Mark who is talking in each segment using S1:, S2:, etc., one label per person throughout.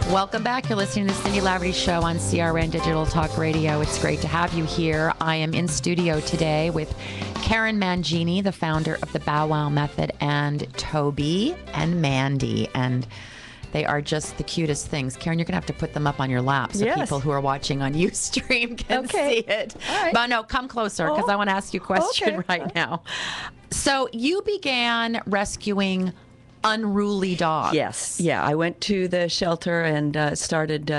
S1: Welcome back. You're listening to the Cindy Laverty Show on CRN Digital Talk Radio. It's great to have you here. I am in studio today with Karen Mangini, the founder of the Bow Wow Method, and Toby and Mandy. And they are just the cutest things. Karen, you're going to have to put them up on your lap so people who are watching on Ustream can see it.
S2: All right.
S1: But no, come closer because I want to ask you a question right now. So you began rescuing unruly dogs.
S2: Yes. Yeah. I went to the shelter and started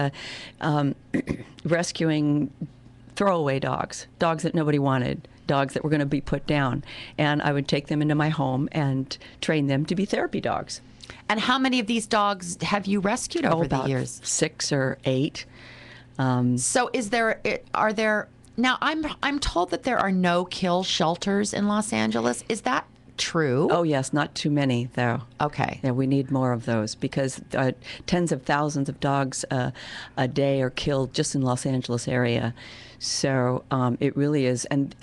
S2: rescuing throwaway dogs that nobody wanted, dogs that were going to be put down. And I would take them into my home and train them to be therapy dogs.
S1: And how many of these dogs have you rescued over the years?
S2: 6 or 8.
S1: So are there, now I'm told that there are no-kill shelters in Los Angeles. Is that true?
S2: Oh, yes. Not too many, though.
S1: Okay.
S2: Yeah, we need more of those because tens of thousands of dogs a day are killed just in Los Angeles area. So it really is. And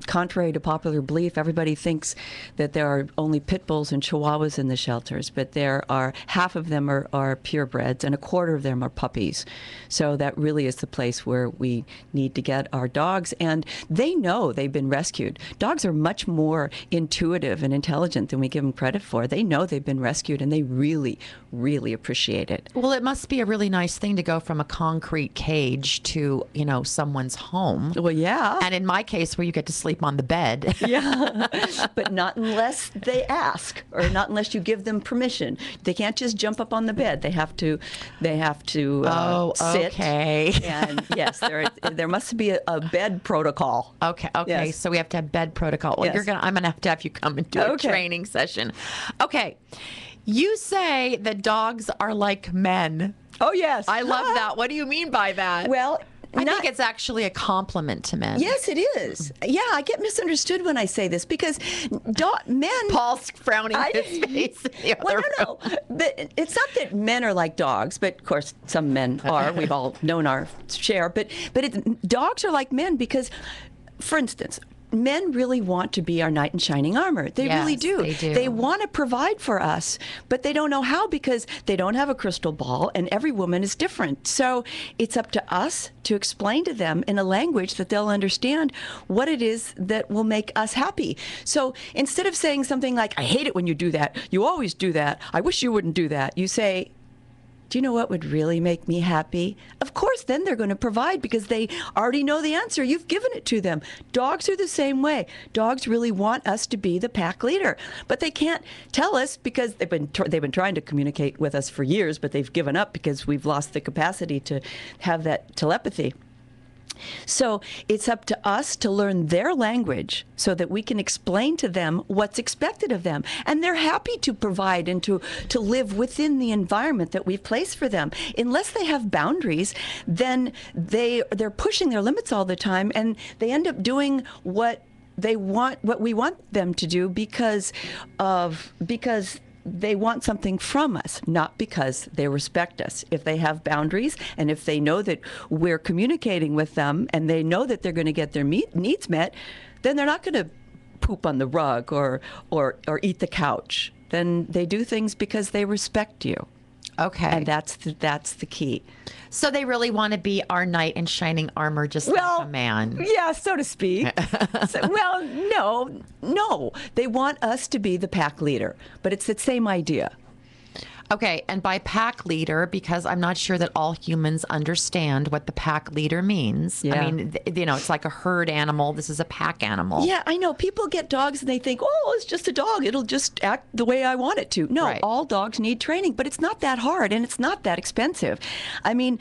S2: contrary to popular belief, everybody thinks that there are only pit bulls and chihuahuas in the shelters, but there are half of them are purebreds and a quarter of them are puppies. So that really is the place where we need to get our dogs, and they know they've been rescued. Dogs are much more intuitive and intelligent than we give them credit for. They know they've been rescued, and they really, really appreciate it.
S1: Well, it must be a really nice thing to go from a concrete cage to, someone's home.
S2: Well, yeah.
S1: And in my case, where you get to sleep on the bed.
S2: Yeah, but not unless they ask, or not unless you give them permission. They can't just jump up on the bed. They have to sit.
S1: Okay.
S2: And yes, there must be a bed protocol.
S1: Okay.
S2: Yes.
S1: So we have to have bed protocol. Well,
S2: Yes.
S1: I'm gonna have you come and do a training session. Okay. You say that dogs are like men.
S2: Oh yes,
S1: I love that. What do you mean by that?
S2: Well,
S1: I think it's actually a compliment to men.
S2: Yes, it is. Yeah, I get misunderstood when I say this because men.
S1: Paul's frowning his face.
S2: No. But it's not that men are like dogs, but of course some men are. We've all known our share. But dogs are like men because, for instance, men really want to be our knight in shining armor. They really do.
S1: They do.
S2: They want to provide for us, but they don't know how because they don't have a crystal ball, and every woman is different. So it's up to us to explain to them in a language that they'll understand what it is that will make us happy. So instead of saying something like, I hate it when you do that, you always do that, I wish you wouldn't do that, you say, do you know what would really make me happy? Of course, then they're going to provide because they already know the answer. You've given it to them. Dogs are the same way. Dogs really want us to be the pack leader, but they can't tell us because they've been trying to communicate with us for years, but they've given up because we've lost the capacity to have that telepathy. So it's up to us to learn their language so that we can explain to them what's expected of them. And they're happy to provide and to live within the environment that we've placed for them. Unless they have boundaries, then they're pushing their limits all the time, and they end up doing what we want them to do because they want something from us, not because they respect us. If they have boundaries and if they know that we're communicating with them and they know that they're going to get their needs met, then they're not going to poop on the rug or eat the couch. Then they do things because they respect you.
S1: Okay.
S2: And that's the key.
S1: So they really want to be our knight in shining armor, just like a man.
S2: Yeah, so to speak. No. They want us to be the pack leader, but it's the same idea.
S1: Okay, and by pack leader, because I'm not sure that all humans understand what the pack leader means.
S2: Yeah.
S1: I mean, it's like a herd animal. This is a pack animal.
S2: Yeah, I know. People get dogs and they think, oh, it's just a dog. It'll just act the way I want it to. No, all dogs need training, but it's not that hard and it's not that expensive. I mean,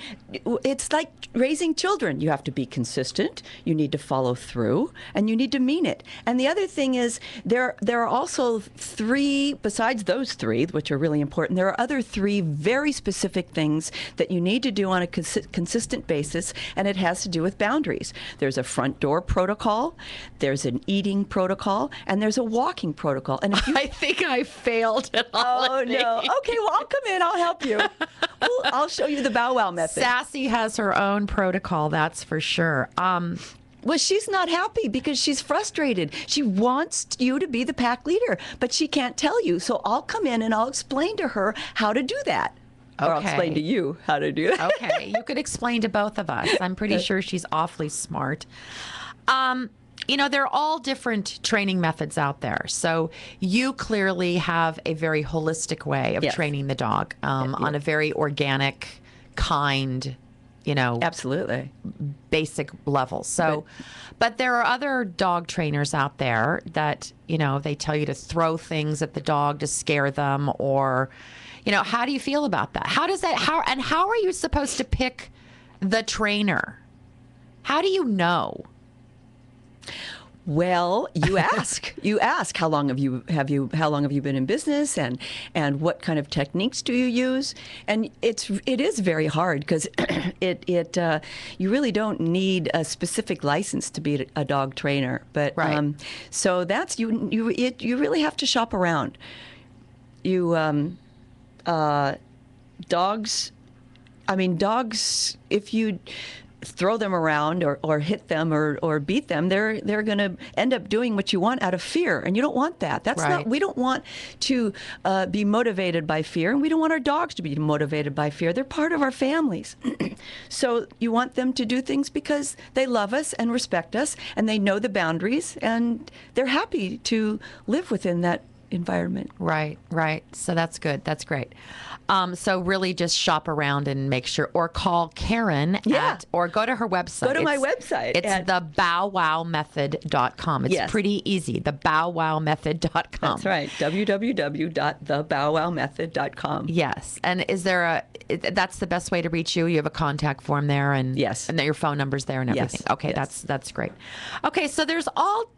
S2: it's like raising children. You have to be consistent. You need to follow through and you need to mean it. And the other thing is there are also 3, besides those 3, which are really important, there are other 3 very specific things that you need to do on a consistent basis, and it has to do with boundaries. There's a front door protocol, there's an eating protocol, and there's a walking protocol. And if
S1: I think I failed at all of these.
S2: No. Okay, well, I'll come in. I'll help you. I'll show you the Bow Wow method.
S1: Sassy has her own protocol, that's for sure.
S2: Well, she's not happy because she's frustrated. She wants you to be the pack leader, but she can't tell you. So I'll come in and I'll explain to her how to do that. Or I'll explain to you how to do that.
S1: Okay, you could explain to both of us. I'm pretty sure she's awfully smart. There are all different training methods out there. So you clearly have a very holistic way of training the dog on a very organic, kind,
S2: absolutely
S1: basic level. So, but there are other dog trainers out there that, they tell you to throw things at the dog to scare them, or, how do you feel about that? How are you supposed to pick the trainer? How do you know?
S2: Well, you ask. How long have you been in business, and what kind of techniques do you use? And it is very hard because you really don't need a specific license to be a dog trainer. But
S1: right.
S2: So that's you really have to shop around. Dogs. If you throw them around or hit them or beat them, they're going to end up doing what you want out of fear, and you don't want that. That's
S1: right.
S2: We don't want to be motivated by fear, and we don't want our dogs to be motivated by fear. They're part of our families. So you want them to do things because they love us and respect us, and they know the boundaries, and they're happy to live within that environment.
S1: Right. So that's good. That's great. So really just shop around and make sure, or call Karen or go to her website.
S2: Go to my website.
S1: It's thebowwowmethod.com. It's pretty easy. Thebowwowmethod.com.
S2: That's right. www.thebowwowmethod.com.
S1: Yes. And that's the best way to reach you? You have a contact form there, and
S2: yes,
S1: and your phone number's there and everything.
S2: Yes.
S1: Okay.
S2: Yes.
S1: That's great. Okay. So there's all,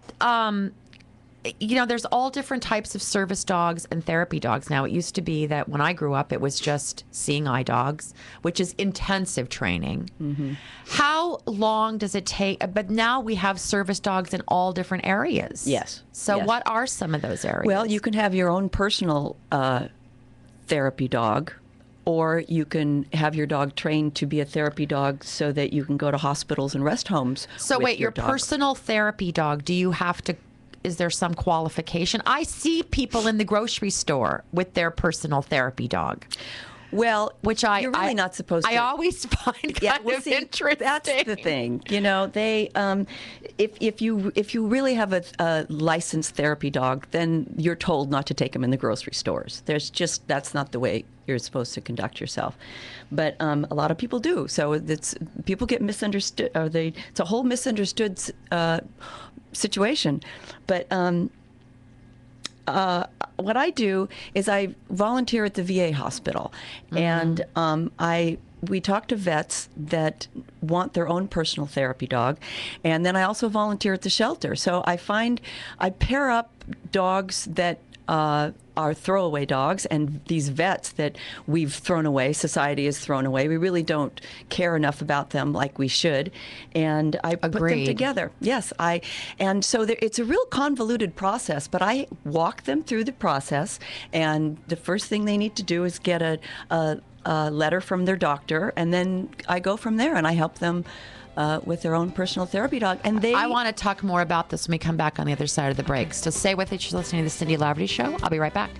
S1: there's all different types of service dogs and therapy dogs. Now, it used to be that when I grew up, it was just seeing eye dogs, which is intensive training. Mm-hmm. How long does it take? But now we have service dogs in all different areas.
S2: Yes.
S1: So what are some of those areas?
S2: Well, you can have your own personal therapy dog, or you can have your dog trained to be a therapy dog so that you can go to hospitals and rest homes.
S1: So wait, your personal therapy dog, do you have to... Is there some qualification? I see people in the grocery store with their personal therapy dog.
S2: Well, you're really not supposed to.
S1: I always find kind of interesting.
S2: That's the thing. They if you really have a licensed therapy dog, then you're told not to take them in the grocery stores. That's not the way you're supposed to conduct yourself. But a lot of people do. So people get misunderstood, or it's a whole misunderstood situation. But what I do is I volunteer at the VA hospital, and we talk to vets that want their own personal therapy dog, and then I also volunteer at the shelter. So I pair up dogs that are throwaway dogs and these vets that we've thrown away, society has thrown away. We really don't care enough about them like we should. And I put them together. Yes, and so it's a real convoluted process, but I walk them through the process, and the first thing they need to do is get a letter from their doctor, and then I go from there and I help them with their own personal therapy dog. And I
S1: want to talk more about this when we come back on the other side of the break. So stay with us. You're listening to the Cindy Laverty Show. I'll be right back.